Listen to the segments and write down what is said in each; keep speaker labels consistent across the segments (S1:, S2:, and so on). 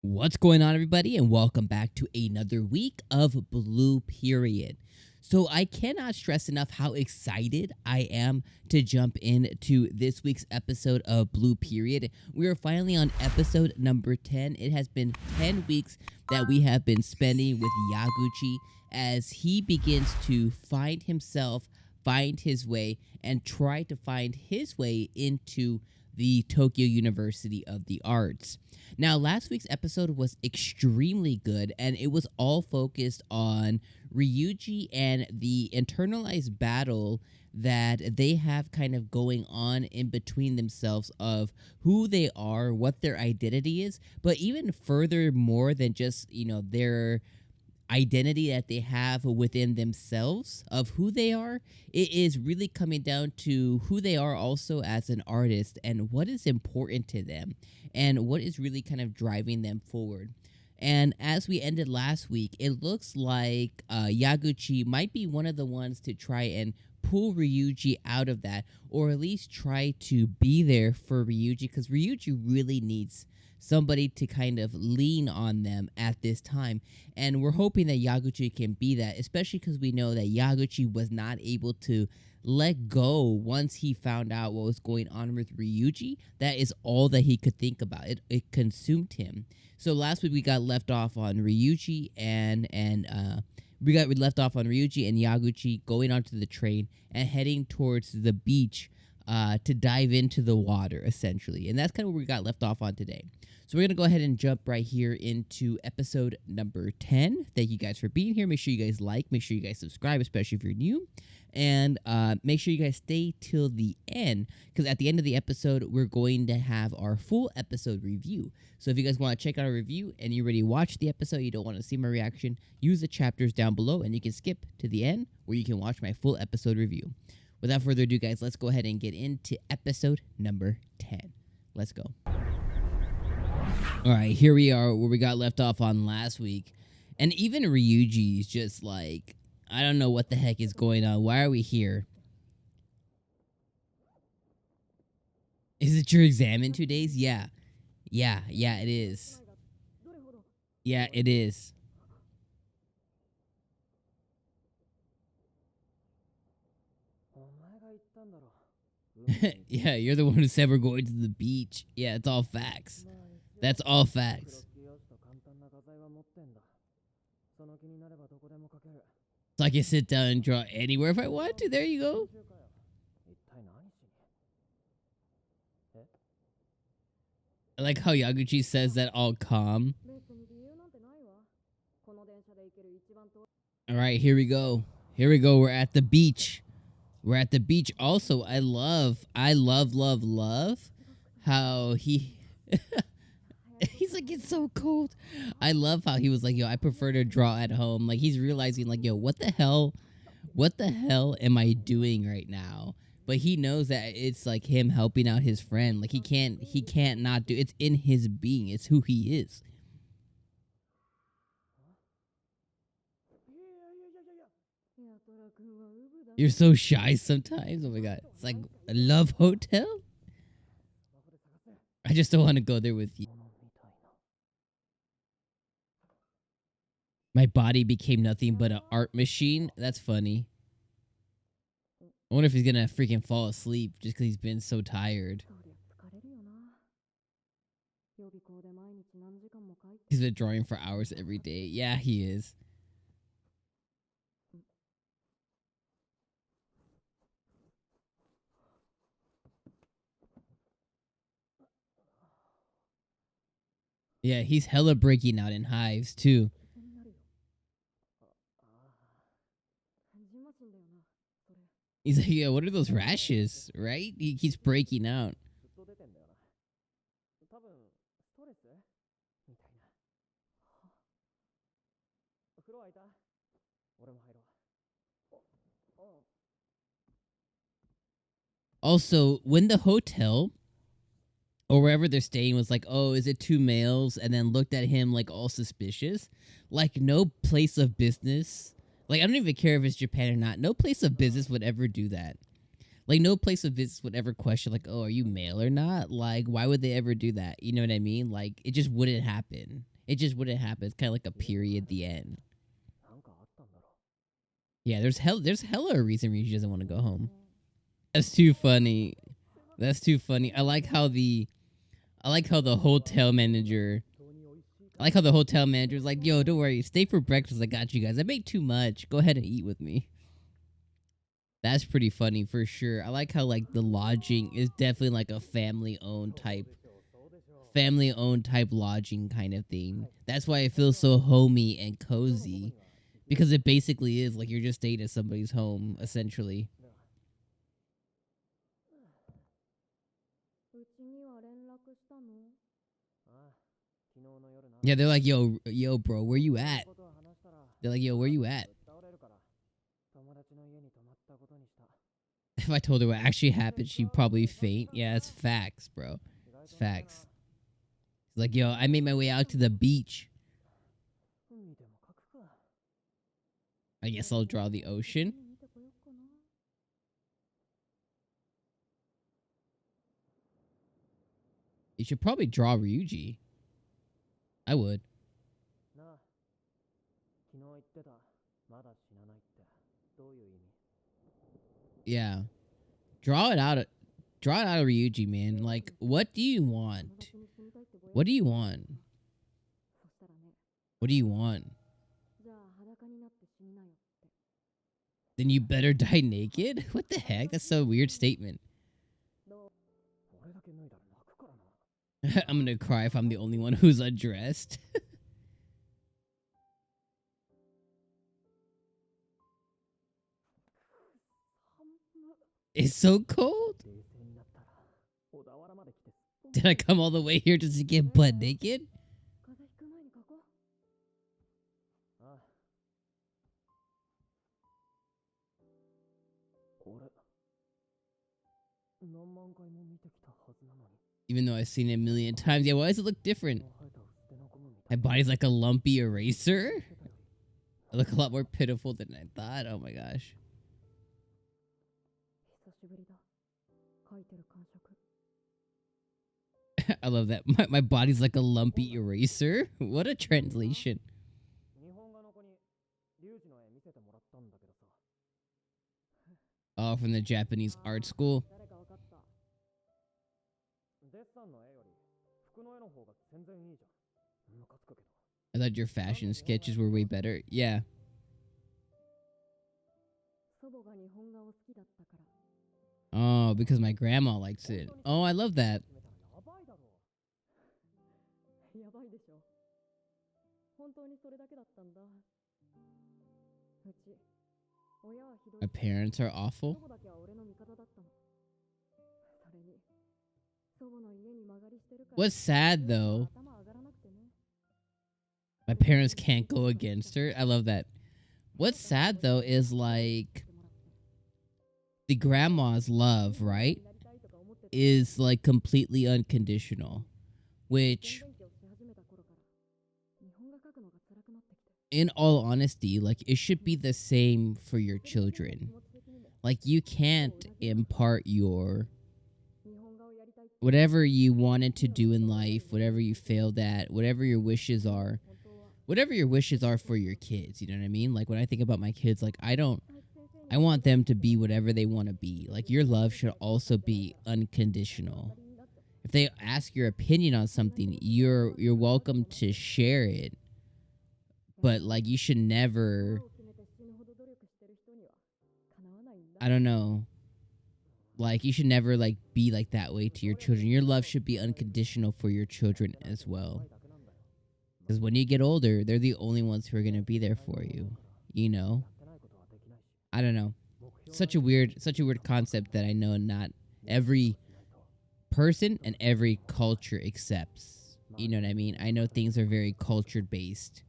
S1: What's going on, everybody, and welcome back to another week of Blue Period. So I cannot stress enough how excited I am to jump into this week's episode of Blue Period. We are finally on episode number 10. It has been 10 weeks that we have been spending with Yaguchi as he begins to find himself, find his way, and try to find his way into the Tokyo University of the Arts. Now, last week's episode was extremely good, and it was all focused on Ryuji and the internalized battle that they have kind of going on in between themselves of who they are, what their identity is, but even further more than just, their identity that they have within themselves of who they are. It is really coming down to who they are also as an artist and what is important to them and what is really kind of driving them forward. And as we ended last week, it looks like Yaguchi might be one of the ones to try and pull Ryuji out of that, or at least try to be there for Ryuji, because Ryuji really needs somebody to kind of lean on them at this time. And we're hoping that Yaguchi can be that, especially because we know that Yaguchi was not able to let go once he found out what was going on with Ryuji. That is all that he could think about. It consumed him. So last week we got left off on Ryuji and Yaguchi going onto the train and heading towards the beach to dive into the water, essentially. And that's kind of where we got left off on today. So we're going to go ahead and jump right here into episode number 10. Thank you guys for being here. Make sure you guys make sure you guys subscribe, especially if you're new. And make sure you guys stay till the end, because at the end of the episode, we're going to have our full episode review. So if you guys want to check out our review and you already watched the episode, you don't want to see my reaction, use the chapters down below and you can skip to the end where you can watch my full episode review. Without further ado, guys, let's go ahead and get into episode number 10. Let's go. All right, here we are where we got left off on last week. And even Ryuji is just like, I don't know what the heck is going on. Why are we here? Is it your exam in 2 days? Yeah, it is. Yeah, it is. Yeah, you're the one who said we're going to the beach. Yeah, it's all facts. That's all facts. So I can sit down and draw anywhere if I want to. There you go. I like how Yaguchi says that all calm. All right, here we go. We're at the beach. Also, I love how he he's like, it's so cold. I love how he was like, yo, I prefer to draw at home. Like, he's realizing like, yo, what the hell am I doing right now? But he knows that it's like him helping out his friend. Like, he can't not do it's in his being. It's who he is. You're so shy sometimes. Oh my god. It's like a love hotel? I just don't want to go there with you. My body became nothing but an art machine. That's funny. I wonder if he's gonna freaking fall asleep just because he's been so tired. He's been drawing for hours every day. Yeah, he is. Yeah, he's hella breaking out in hives, too. He's like, yeah, what are those rashes, right? He keeps breaking out. Also, when the hotel or wherever they're staying was like, oh, is it two males? And then looked at him like all suspicious. Like, no place of business. Like, I don't even care if it's Japan or not. No place of business would ever do that. Like, no place of business would ever question, like, oh, are you male or not? Like, why would they ever do that? You know what I mean? Like, it just wouldn't happen. It just wouldn't happen. It's kind of like a period at the end. Yeah, there's hella a reason Ryuji doesn't want to go home. That's too funny. That's too funny. I like how the hotel manager. I like how the hotel manager's like, yo, don't worry, stay for breakfast. I got you guys. I made too much. Go ahead and eat with me. That's pretty funny for sure. I like how like the lodging is definitely like a family owned type lodging kind of thing. That's why it feels so homey and cozy. Because it basically is like you're just staying at somebody's home, essentially. Yeah, they're like, yo, bro, where you at? They're like, yo, where you at? If I told her what actually happened, she'd probably faint. Yeah, it's facts, bro. It's facts. It's like, yo, I made my way out to the beach. I guess I'll draw the ocean. You should probably draw Ryuji. I would. Yeah. Draw it out of Ryuji, man. Like, what do you want? What do you want? What do you want? Then you better die naked? What the heck? That's so weird statement. I'm gonna cry if I'm the only one who's undressed. It's so cold. Did I come all the way here just to get butt naked? Even though I've seen it a million times. Yeah, why does it look different? My body's like a lumpy eraser? I look a lot more pitiful than I thought. Oh my gosh. I love that. My body's like a lumpy eraser. What a translation. Oh, from the Japanese art school. I thought your fashion sketches were way better. Yeah. Oh, because my grandma likes it. Oh, I love that. My parents are awful. What's sad though, my parents can't go against her. I love that. What's sad though is like the grandma's love, right? Is like completely unconditional, which in all honesty, like it should be the same for your children. Like you can't impart your whatever you wanted to do in life, whatever you failed at, whatever your wishes are for your kids. You know what I mean? Like when I think about my kids, like I want them to be whatever they want to be. Like your love should also be unconditional. If they ask your opinion on something, you're welcome to share it. But like you should never, I don't know. Like you should never like be like that way to your children. Your love should be unconditional for your children as well. Because when you get older, they're the only ones who are gonna be there for you. You know? I don't know. Such a weird concept that I know not every person and every culture accepts. You know what I mean? I know things are very culture based.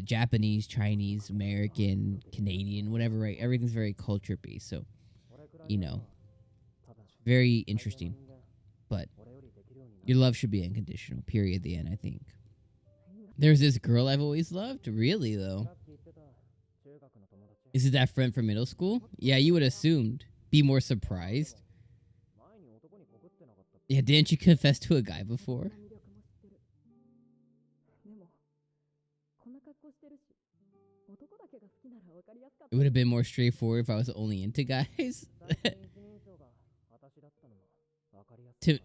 S1: Japanese, Chinese, American, Canadian, whatever, right? Everything's very culture based. So, you know, very interesting. But your love should be unconditional, period. The end, I think. There's this girl I've always loved. Really, though. Is it that friend from middle school? Yeah, you would assumed. Be more surprised. Yeah, didn't you confess to a guy before? It would have been more straightforward if I was only into guys.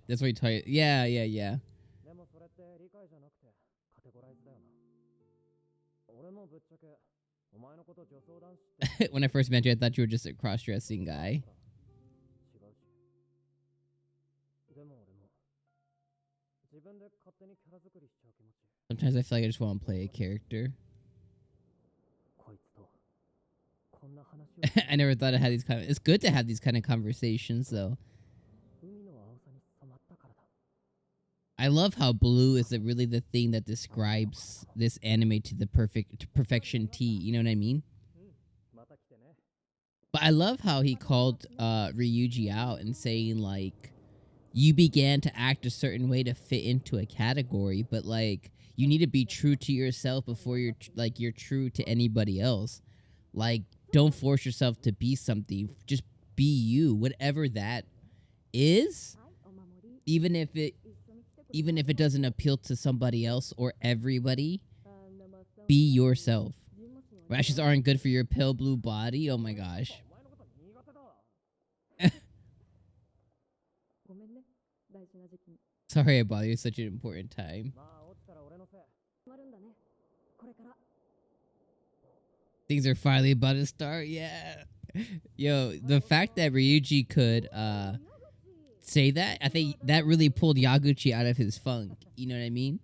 S1: That's what you tell you. Yeah, yeah, yeah. When I first met you, I thought you were just a cross-dressing guy. Sometimes I feel like I just want to play a character. I never thought I had these kind of... It's good to have these kind of conversations, though. I love how blue is really the thing that describes this anime to the perfection T. You know what I mean? But I love how he called Ryuji out and saying, like, you began to act a certain way to fit into a category, but, like, you need to be true to yourself before you're true to anybody else. Like, don't force yourself to be something. Just be you, whatever that is, even if it doesn't appeal to somebody else or everybody. Be yourself. Rashes aren't good for your pale blue body. Oh my gosh. Sorry I bother you. Such an important time. Things are finally about to start. Yeah. Yo, the fact that Ryuji could say that, I think that really pulled Yaguchi out of his funk. You know what I mean?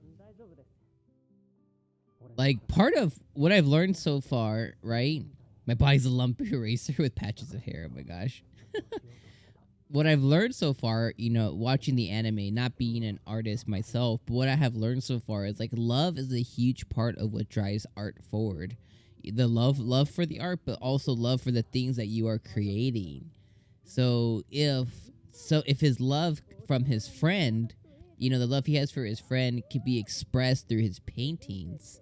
S1: Like, part of what I've learned so far, right? My body's a lumpy eraser with patches of hair. Oh my gosh. What I've learned so far, you know, watching the anime, not being an artist myself, but what I have learned so far is, like, love is a huge part of what drives art forward. The love for the art, but also love for the things that you are creating. So if his love from his friend, you know, the love he has for his friend can be expressed through his paintings.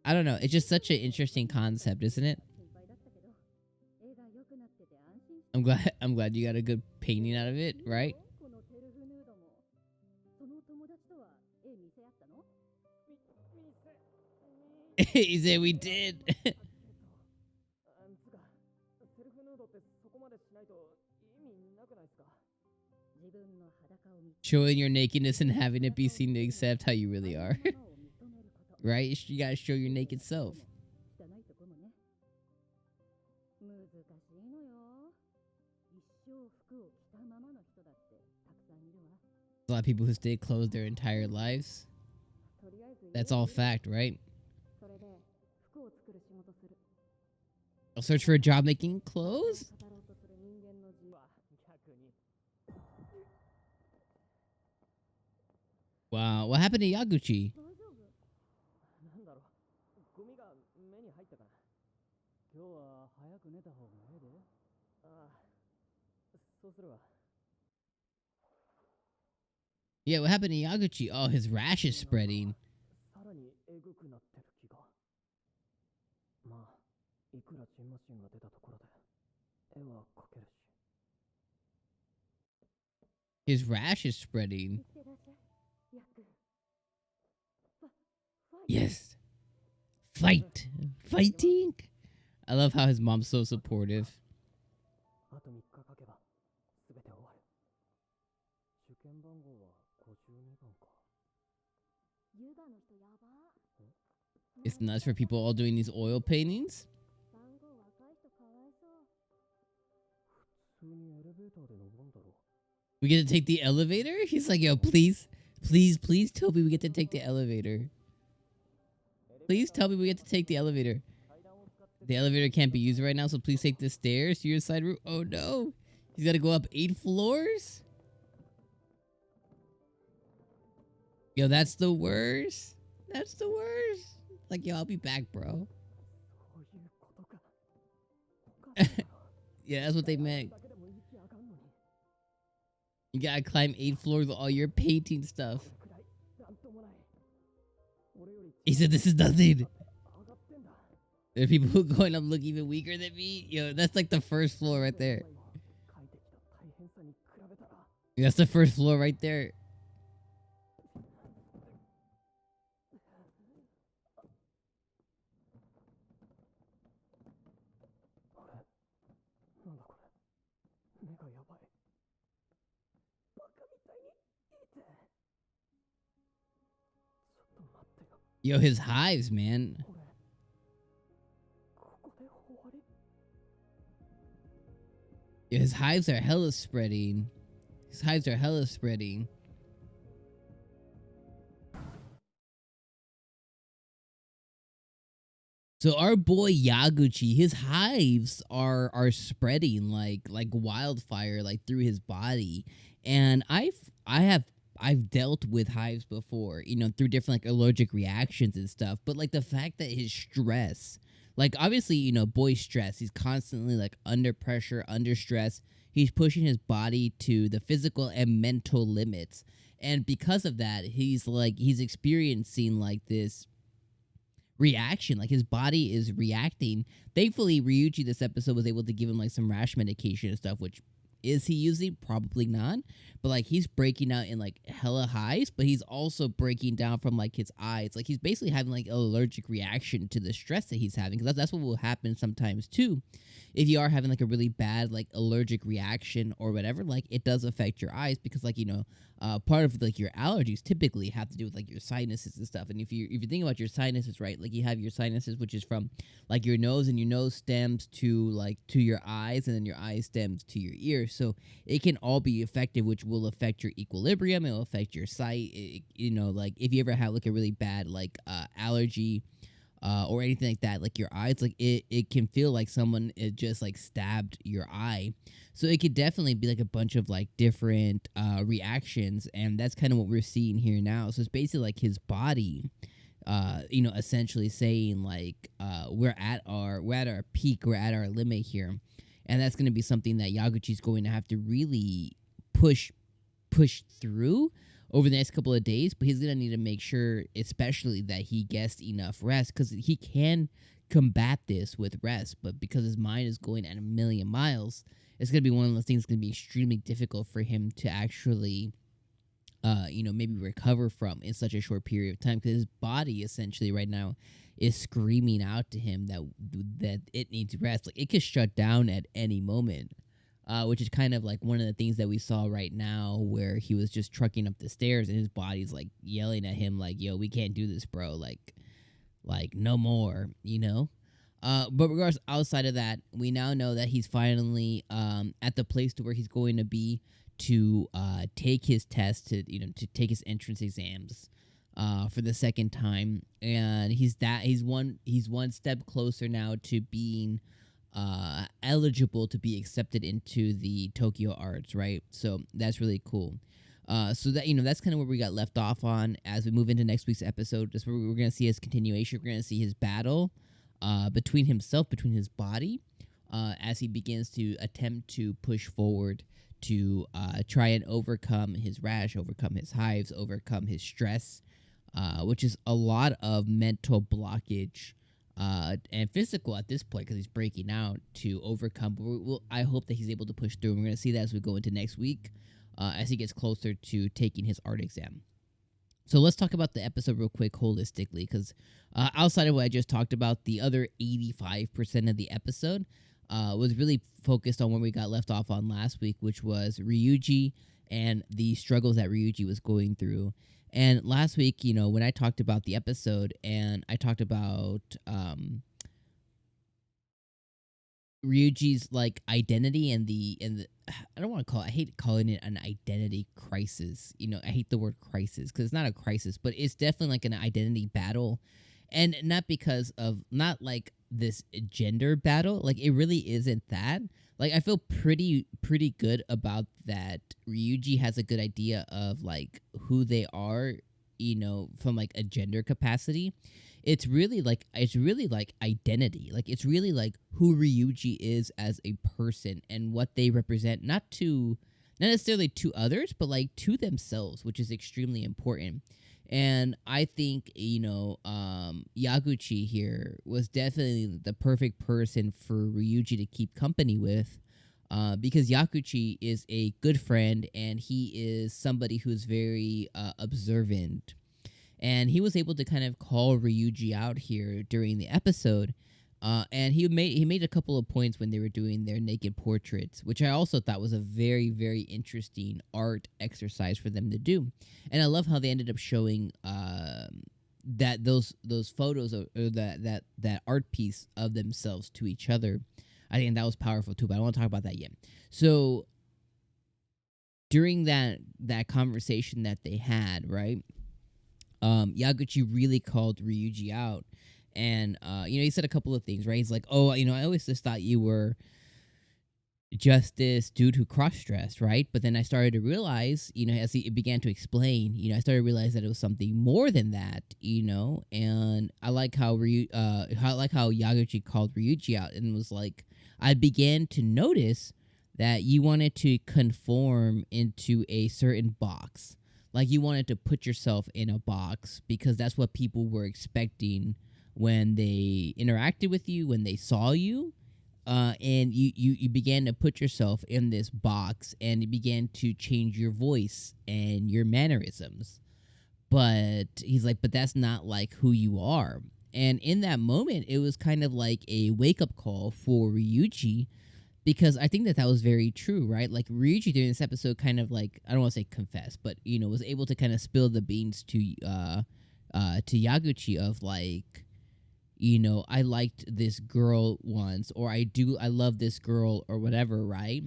S1: I don't know. It's just such an interesting concept, isn't it? I'm glad you got a good painting out of it, right? He said we did. Showing your nakedness and having it be seen to accept how you really are. Right? You gotta show your naked self. A lot of people who stay clothed their entire lives. That's all fact, right? I'll search for a job making clothes? Wow, what happened to Yaguchi? Yeah, what happened to Yaguchi? Oh, his rash is spreading. His rash is spreading. Yes. Fight. Fighting? I love how his mom's so supportive. It's nuts for people all doing these oil paintings. We get to take the elevator? He's like, yo, please tell me we get to take the elevator. Please tell me we get to take the elevator. The elevator can't be used right now, so please take the stairs to your side room. Oh no. He's got to go up 8 floors? Yo, that's the worst. That's the worst. Like, yo, I'll be back, bro. Yeah, that's what they meant. You gotta climb 8 floors with all your painting stuff. He said, this is nothing. There are people who going up look even weaker than me. Yo, that's like the first floor right there. That's the first floor right there. Yo, his hives, man. Yo, his hives are hella spreading. His hives are hella spreading. So our boy Yaguchi, his hives are spreading like wildfire, like through his body. And I've dealt with hives before, you know, through different like allergic reactions and stuff. But like the fact that his stress, like obviously, you know, boy stress, he's constantly like under pressure, under stress. He's pushing his body to the physical and mental limits. And because of that, he's experiencing like this reaction, like his body is reacting. Thankfully Ryuji this episode was able to give him like some rash medication and stuff, which is he using? Probably not. But like he's breaking out in like hella highs, but he's also breaking down from like his eyes. Like he's basically having like an allergic reaction to the stress that he's having, because that's what will happen sometimes too. If you are having like a really bad like allergic reaction or whatever, like it does affect your eyes, because like, you know, part of like your allergies typically have to do with like your sinuses and stuff. And if you think about your sinuses, right, like you have your sinuses, which is from like your nose, and your nose stems to your eyes, and then your eyes stems to your ears. So it can all be affected, which will affect your equilibrium. It will affect your sight. You know, like if you ever have like a really bad like allergy, or anything like that, like your eyes, like it can feel like someone just like stabbed your eye. So it could definitely be like a bunch of like different reactions, and that's kind of what we're seeing here now. So it's basically like his body, you know, essentially saying like we're at our peak, we're at our limit here, and that's going to be something that Yaguchi's going to have to really push through over the next couple of days. But he's going to need to make sure, especially, that he gets enough rest, because he can combat this with rest, but because his mind is going at a million miles, it's going to be one of those things that's going to be extremely difficult for him to actually you know, maybe recover from in such a short period of time, because his body essentially right now is screaming out to him that it needs rest. Like it could shut down at any moment, which is kind of like one of the things that we saw right now, where he was just trucking up the stairs and his body's like yelling at him like, yo, we can't do this, bro, like no more, you know. But regardless, outside of that, we now know that he's finally at the place to where he's going to be to take his test, to, you know, to take his entrance exams for the second time, and he's one step closer now to being eligible to be accepted into the Tokyo Arts, right? So that's really cool. So that, you know, that's kind of where we got left off on. As we move into next week's episode, that's where we're going to see his continuation. We're going to see his battle between his body, as he begins to attempt to push forward to try and overcome his rash, overcome his hives, overcome his stress, which is a lot of mental blockage and physical at this point, because he's breaking out to overcome. But I hope that he's able to push through. And we're going to see that as we go into next week, as he gets closer to taking his art exam. So let's talk about the episode real quick holistically, because outside of what I just talked about, the other 85% of the episode was really focused on where we got left off on last week, which was Ryuji and the struggles that Ryuji was going through. And last week, you know, when I talked about the episode and I talked about Ryuji's like identity and the I don't want to I hate calling it an identity crisis. You know, I hate the word crisis because it's not a crisis, but it's definitely like an identity battle. And not because of, not like this gender battle. Like it really isn't that. Like I feel pretty good about that. Ryuji has a good idea of like who they are, you know, from like a gender capacity. It's really like identity. Like it's really like who Ryuji is as a person and what they represent, not necessarily to others, but like to themselves, which is extremely important. And I think, you know, Yaguchi here was definitely the perfect person for Ryuji to keep company with, because Yaguchi is a good friend and he is somebody who's very observant. And he was able to kind of call Ryuji out here during the episode. And he made a couple of points when they were doing their naked portraits, which I also thought was a very, very interesting art exercise for them to do. And I love how they ended up showing that those photos or that art piece of themselves to each other. I think that was powerful too, but I don't want to talk about that yet. So during that conversation that they had, right? Yaguchi really called Ryuji out, and he said a couple of things, right? He's like, "Oh, I always just thought you were just this dude who cross-dressed, right? But then I started to realize, as he began to explain, I started to realize that it was something more than that, And I like how Yaguchi called Ryuji out and was like, I began to notice that you wanted to conform into a certain box, like you wanted to put yourself in a box because that's what people were expecting when they interacted with you, when they saw you." And you began to put yourself in this box and you began to change your voice and your mannerisms. But he's like, but that's not like who you are. And in that moment, it was kind of like a wake up call for Ryuji because I think that was very true, right? Like Ryuji during this episode kind of like, I don't want to say confess, but, was able to kind of spill the beans to Yaguchi of like, I liked this girl once, or I love this girl, or whatever, right?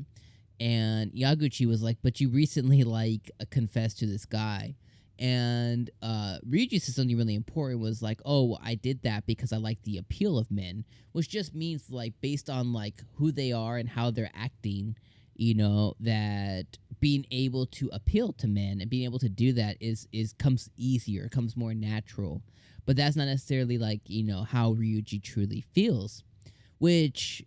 S1: And Yaguchi was like, but you recently like confessed to this guy. And Ryuji said something really important, was like, oh, well, I did that because I like the appeal of men, which just means like based on like who they are and how they're acting, that being able to appeal to men and being able to do that is comes easier, comes more natural. But that's not necessarily like, how Ryuji truly feels, which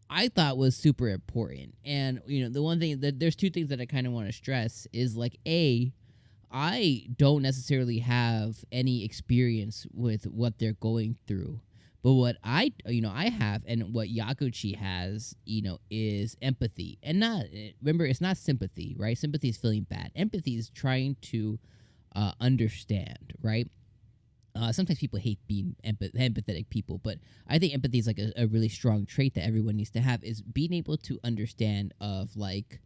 S1: I thought was super important. And, the one thing that there's two things that I kind of want to stress is like, I don't necessarily have any experience with what they're going through. But what I have, and what Yaguchi has, is empathy. And remember, it's not sympathy, right? Sympathy is feeling bad. Empathy is trying to understand, right? Sometimes people hate being empathetic people, but I think empathy is like a really strong trait that everyone needs to have, is being able to understand of like,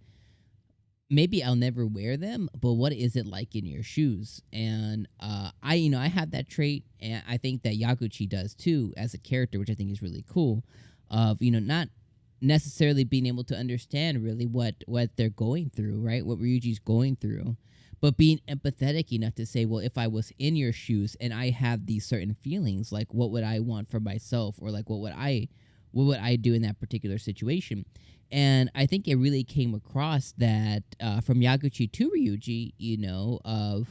S1: maybe I'll never wear them, but what is it like in your shoes? And I have that trait, and I think that Yaguchi does too as a character, which I think is really cool, of, not necessarily being able to understand really what they're going through, right? What Ryuji's going through, but being empathetic enough to say, well, if I was in your shoes and I have these certain feelings, like what would I want for myself, or like what would I do in that particular situation? And I think it really came across that from Yaguchi to Ryuji, of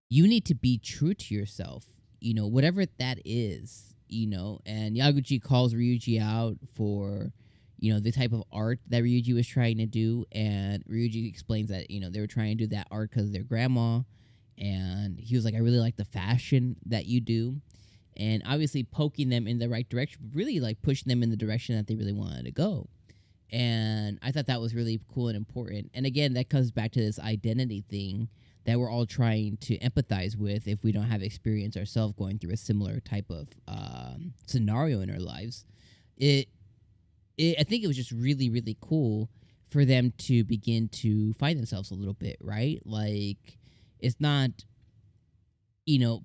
S1: you need to be true to yourself, whatever that is, and Yaguchi calls Ryuji out for, the type of art that Ryuji was trying to do. And Ryuji explains that, they were trying to do that art because of their grandma. And he was like, I really like the fashion that you do. And obviously poking them in the right direction, but really like pushing them in the direction that they really wanted to go. And I thought that was really cool and important. And again, that comes back to this identity thing that we're all trying to empathize with if we don't have experience ourselves going through a similar type of scenario in our lives. I think it was just really, really cool for them to begin to find themselves a little bit, right? Like, it's not,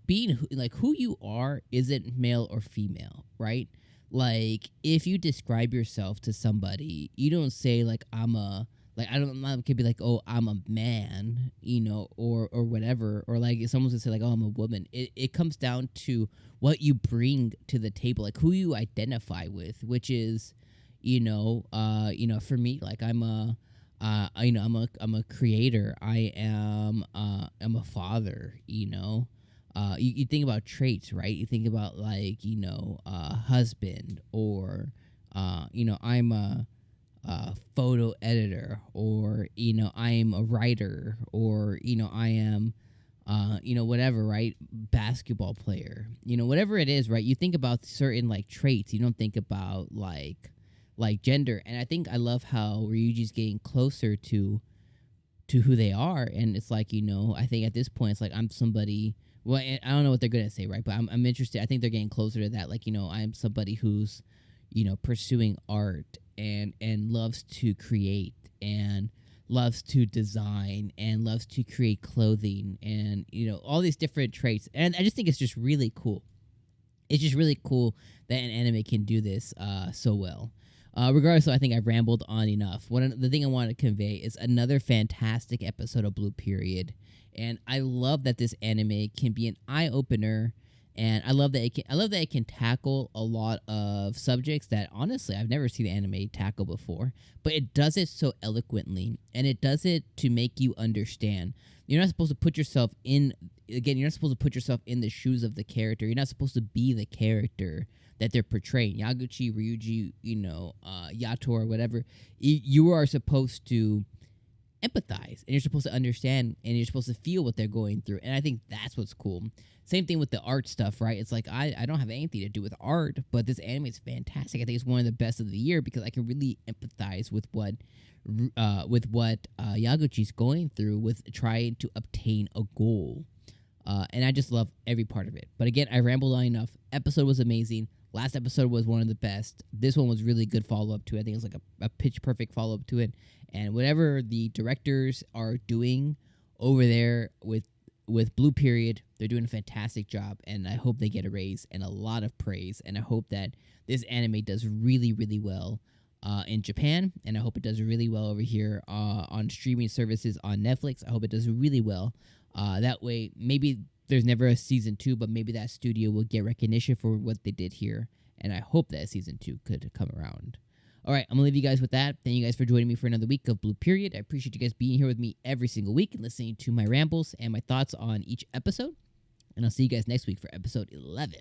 S1: being like who you are isn't male or female, right? Like, if you describe yourself to somebody, you don't say like I'm not could be like, oh, I'm a man, or whatever, or like if someone's gonna say like, oh, I'm a woman. It comes down to what you bring to the table, like who you identify with, which is, for me, like I'm I'm a creator. I'm a father. You think about traits, right? You think about like husband, or I'm a photo editor, or I'm a writer, or I am whatever, right? Basketball player, whatever it is, right? You think about certain like traits. You don't think about like gender. And I think I love how Ryuji's getting closer to who they are. And it's like, I think at this point it's like I'm somebody. Well, I don't know what they're gonna say, right? But I'm interested. I think they're getting closer to that. Like, I'm somebody who's, pursuing art and loves to create and loves to design and loves to create clothing and, all these different traits. And I just think it's just really cool. It's just really cool that an anime can do this so well. Regardless, I think I've rambled on enough. The thing I want to convey is another fantastic episode of Blue Period, and I love that this anime can be an eye opener, and I love that it can tackle a lot of subjects that honestly I've never seen anime tackle before. But it does it so eloquently, and it does it to make you understand. You're not supposed to put yourself in. Again, you're not supposed to put yourself in the shoes of the character. You're not supposed to be the character that they're portraying. Yaguchi, Ryuji, Yato or whatever. You are supposed to empathize, and you're supposed to understand, and you're supposed to feel what they're going through. And I think that's what's cool. Same thing with the art stuff, right? It's like I don't have anything to do with art, but this anime is fantastic. I think it's one of the best of the year because I can really empathize with what Yaguchi's going through with trying to obtain a goal. And I just love every part of it. But again, I rambled on enough. Episode was amazing. Last episode was one of the best. This one was really good follow-up to it. I think it was like a pitch-perfect follow-up to it. And whatever the directors are doing over there with Blue Period, they're doing a fantastic job. And I hope they get a raise and a lot of praise. And I hope that this anime does really, really well in Japan. And I hope it does really well over here on streaming services on Netflix. I hope it does really well. That way, maybe there's never a season 2, but maybe that studio will get recognition for what they did here. And I hope that season 2 could come around. All right, I'm going to leave you guys with that. Thank you guys for joining me for another week of Blue Period. I appreciate you guys being here with me every single week and listening to my rambles and my thoughts on each episode. And I'll see you guys next week for episode 11.